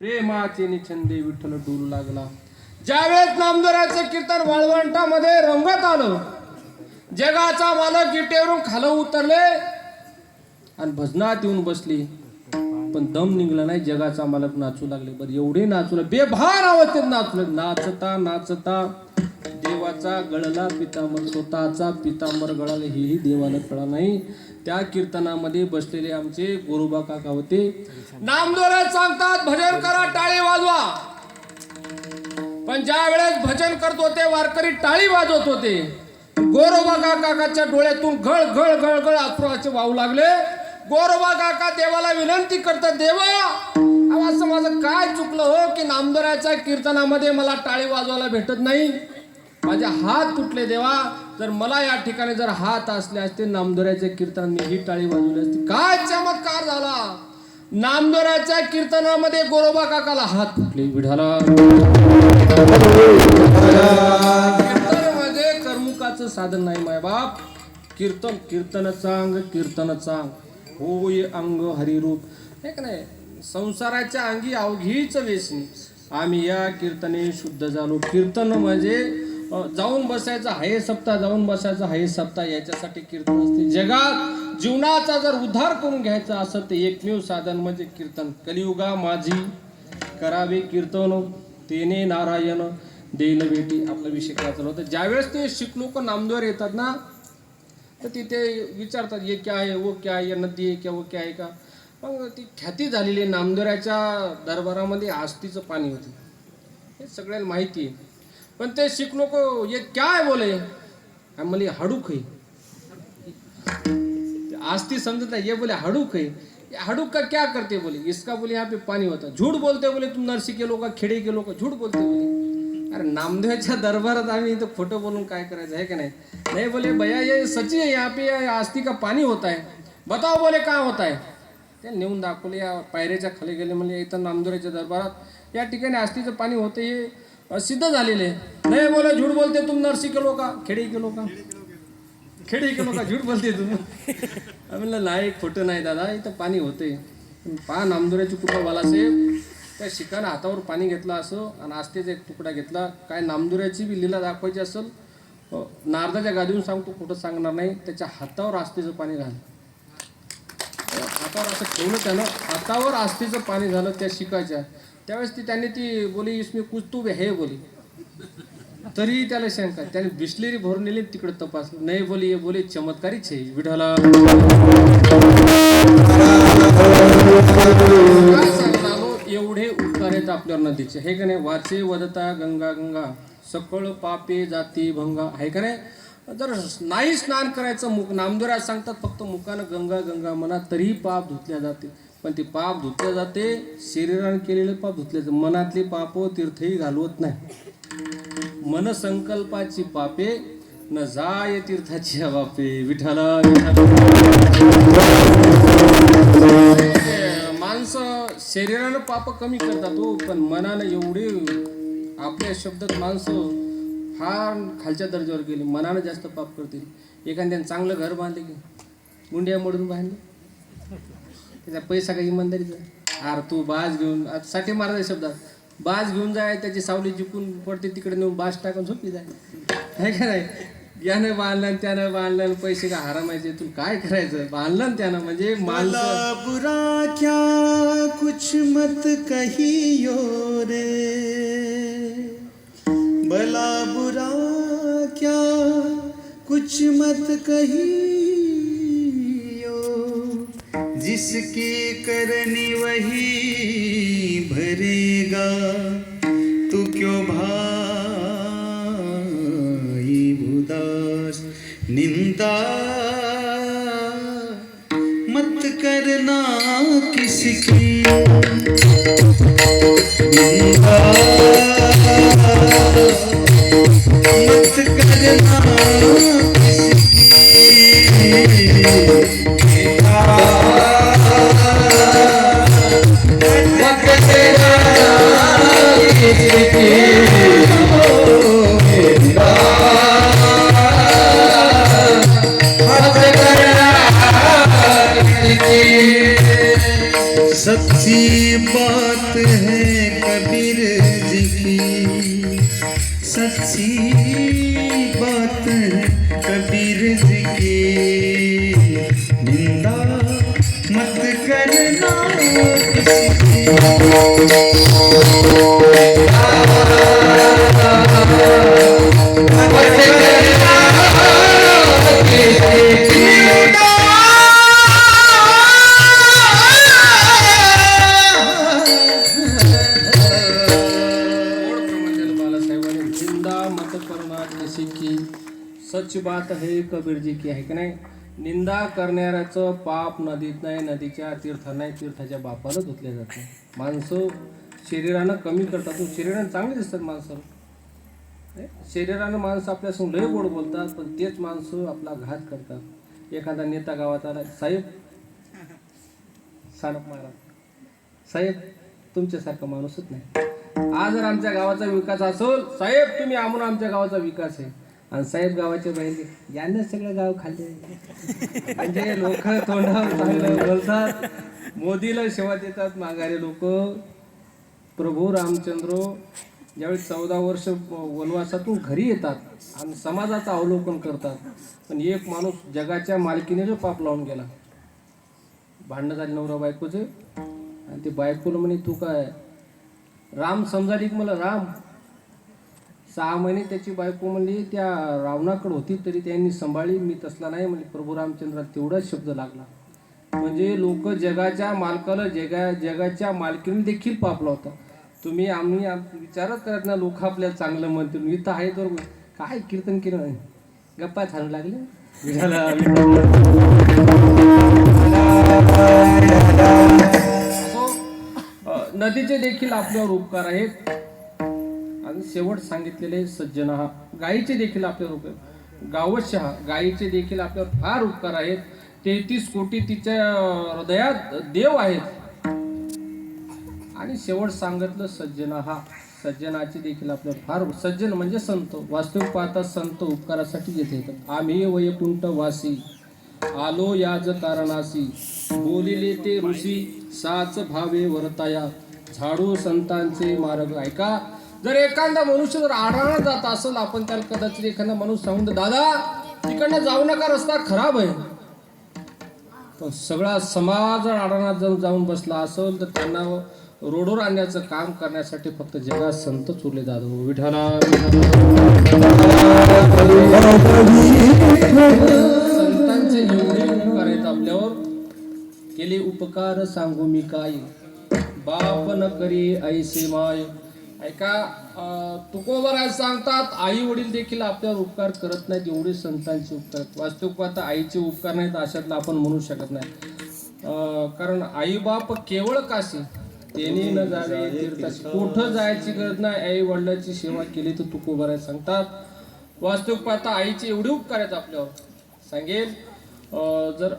प्रेमाचे निछंदे विठ्ठल डोलू लागला. ज्यावेळेस नामदेवाचं कीर्तन वाळवंटामध्ये रंगत आलं, जगाचा मालक गिटेवरून खाली उतरले आणि भजनात येऊन बसले. पण दम निघला नाही. जगाचा मालक नाचू लागले. बरं एवढे नाचू लागले, बेभान अवस्थेत नाचू लागले. नाचता नाचता देवाचा गळला पितांबर, स्वतःचा पितांबर गळाला हेही देवाला कळा नाही. त्या कीर्तनामध्ये बसलेले आमचे गोरोबा काका होते. नामदेवला सांगतात भजन करा, टाळी वाजवा. पण ज्या वेळेस भजन करत होते वारकरी टाळी वाजवत होते. गोरोबा काकाच्या डोळ्यातून गळ गळ गळ गळ अश्रू वाहू लागले. गोरोबा काका देवाला विनंती करतात, देवा असं माझं काय चुकलं हो की नामदेवाच्या कीर्तनामध्ये मला टाळी वाजवायला भेटत नाही. माझे हात तुटले देवा. जर मला या ठिकाणी जर हात असले असते नामदेवाच्या कीर्तनाने ही टाळी वाजवली असती. काय चमत्कार झाला. नामदेवाच्या कीर्तनामध्ये गोरोबा काकाला हात फुटले. विठाला कीर्तनामध्ये कर्मुकाचं साधन नाही माय बाप. कीर्तन कीर्तनाचा अंग कीर्तनाचा होय अंग हरिरूप. हे का नाही, संसाराच्या अंगी अवघीच वेसणी. आम्ही या कीर्तने शुद्ध झालो. कीर्तन म्हणजे जाऊन बसायचं हाय सप्ताह, जाऊन बसायचं हाय सप्ताह, याच्यासाठी कीर्तन असते. जगात जीवनाचा जर उद्धार करून घ्यायचा असं ते एकमेव साधन म्हणजे कीर्तन. कलियुगा माझी करावे कीर्तन, तेने नारायण देईल भेटी. आपला विषय काय चालू होता. ज्यावेळेस ते शीख लोक नामदेवावर येतात ना, तर तिथे विचारतात ये क्या आहे, वो क्या आहे, नदी आहे क्या, वो क्या आहे का. मग ती ख्याती झालेली नामदेवाच्या दरबारामध्ये आस्तीचं पाणी होते, हे सगळ्यांना माहिती आहे. पण ते शीख लोक ये क्या है बोले, मला हाडूक है. आस्ती समझता है, ये बोले हाडूक है. हाडूक का क्या करते बोले, इसका बोले यहाँ पे पानी होता. झूठ बोलते बोले तुम नरसी के लोग, खेडे के लोग झूठ बोलते बोले. अरे नामदेवाच्या दरबारात आम्ही इथं खोटं बोलून काय करायचं आहे का नाही. नहीं बोले भैया ये सच्ची है, यहाँ पे आस्ती का पानी होता है. बताओ बोले काय होता है. ते नेऊन दाखवले. या पायऱ्याच्या खाली गेले. म्हणजे इथं नामदेवाच्या दरबारात या ठिकाणी आस्तीचं पाणी होतं हे सिद्ध झालेले. नाही बोले झूठ बोलते तुम नरसी के लोग, खेडे के लोग, खेडे के लोग झूठ बोलते तुम्ही. म्हणलं नाही खोटं नाही दादा, इथं पाणी होते. पहा नामदेवाची कृपा बालासाहेब. त्या शिकानं हातावर पाणी घेतलं असं आणि आस्तेचा एक तुकडा घेतला. काय नामदेवाची बी लीला दाखवायची असेल, नारदाच्या गादीहून सांगतो, खोटं सांगणार नाही. त्याच्या हातावर आस्तेचं पाणी झालं. हातावर असं ठेवलं त्यानं, हातावर आस्तेचं पाणी झालं त्या शिकाच्या. त्यावेळेस त्यांनी ती बोली इसमें कुछ तो है बोली. तरी त्याला शंका. त्याने बिस्लेरी भरून नेली, तिकडे तपासलं. नाही बोली ये बोले चमत्कारीच आहे. विठाला काय सांगणार हो, एवढे उपकार आहेत आपल्यावर नदीचे, हे का नाही. वाचे वदता गंगा गंगा, सकळ पापे जाती भंगा, आहे का नाही. जर नाही स्नान करायचं, मुख नामदेवराज सांगतात फक्त मुखानं गंगा गंगा म्हणा तरी पाप धुतल्या जाते. पण ते पाप धुतल्या जाते, शरीराने केलेले पाप धुतले जाते. मनातले पाप तीर्थही घालवत नाही. मन संकल्पाची पापे न जाय तीर्थाची बापे. विठाला माणसं शरीरानं पाप कमी करतात हो, पण मनानं एवढे आपल्या शब्दात माणसं फार खालच्या दर्जावर गेले. मनानं जास्त पाप करतील. एखाद्याने चांगलं घर बांधले की मुंड्या मोडून बांधले, त्याचा पैसा काही इमानदारीचा. अरे तू बाज घेऊन, साठी महाराज शब्दात बाज घेऊन जाय, त्याची सावली जिंकून पडते, तिकडे नेऊन बाज टाकून झोपी जाय, आहे का नाही. यानं बांधलं त्यानं बांधलं, पैसे का हरामायचे, तू काय करायचं. बांधलं त्यानं म्हणजे मानला बुरा क्या कुछ मत कहियो रे, भला बुरा क्या कुछ मत कहियो, जिसकी करनी वही भरेगा, तू क्यों भाई उदास निंदा मत करना किसकी निंदा, मत करना सच्ची बात है कबीर जी की सच्ची बात कबीर जी की निंदा मत करना किसी की निंदा मत करना किसी की सच बात है कबीर जी की आहे की नाही. निंदा करणाऱ्याचं पाप नदीत नाही, नदीच्या तीर्थ नाही, तीर्थाच्या बापाला धुतले जाते. माणसं शरीरानं कमी करतात, शरीरानं चांगली दिसतात माणसं. शरीरानं माणसं आपल्यासमोर लय गोड बोलतात, पण तेच माणसं आपला घात करतात. एखादा नेता गावात आला, साहेब सानप महाराज साहेब तुमच्यासारखा माणूसच नाही. आज जर आमच्या गावाचा विकास असेल, साहेब तुम्ही आम्हाला आमच्या गावाचा विकास आहे, आणि साहेब गावाच्या बाहेर यानं सगळं गाव खाल्ले. म्हणजे लोक तोंडावर चांगलं बोलतात, मोदीला सेवा देतात माघारी लोक. प्रभू रामचंद्र ज्यावेळी 14 वर्ष वनवासातून घरी येतात आणि समाजाचं अवलोकन करतात, पण एक माणूस जगाच्या मालकीने जो पाप लावून गेला. भांडणं झाली नवरा बायकोचे, आणि ते बायकोला म्हणे तू काय राम समजाली की मला राम. 6 महिने त्याची बायको म्हणली त्या रावणाकडे होती तरी त्यांनी सांभाळली, मी तसला नाही म्हणली. प्रभू रामचंद्रात तेवढाच शब्द लागला. म्हणजे लोक जगाच्या मालकाला जगाच्या मालकीने देखील पाप लावतात. तुम्ही आम्ही विचारच करत ना, लोक आपल्याला चांगलं म्हणतील. मी तर आहे तर काय कीर्तन केलं नाही, गप्पा छान लागले. नदीचे देखील आपल्यावर उपकार आहेत, आणि शेवट सांगितलेले सज्जन हा. गायीचे देखील आपल्यावर उपकार, गावशहा गायीचे देखील आपल्यावर फार उपकार आहेत. 33 कोटी तिच्या हृदयात देव आहेत. आणि शेवट सांगितलं सज्जन हा. सज्जनाचे देखील आपल्यावर फार. सज्जन म्हणजे संत. वास्तविक पाहता संत उपकारासाठी येथे येतात. आम्ही वैकुंठ वासी आलो याज कारणासी, बोलिले ते ऋषी साच भावे वर्ताया, झाडू संतांचे मार्ग. ऐका, जर एखादा मनुष्य जर आढळला जात असेल, आपण त्याला कदाचित एखादा माणूस सांगून दादा तिकडनं जाऊ नका, रस्ता खराब आहे, पण सगळा समाज जर आढळण्यात जाऊन बसला असेल तर त्यांना रोडवर आणण्याचं काम करण्यासाठी फक्त जगात संत चुरले जातात. विठ्ठला संतांचे एवढे उपकार आहेत आपल्यावर, केले उपकार सांगू मी काय, बाप न करी ऐसे माय. ऐका, तुकोबराज सांगतात आई वडील देखील आपल्यावर उपकार करत नाहीत, एवढे संतांचे उपकार. वास्तविक पाहता आईचे उपकार नाहीत अशातलं आपण म्हणू शकत नाही. कारण आई बाप केवळ काशी तेने न जावे तीर्थाशी. कुठं जायची गरज नाही, आई वडिलांची सेवा केली तर तुकोबराज सांगतात. वास्तविक पाहता आईचे एवढे उपकार आहेत आपल्यावर. सांगेल जर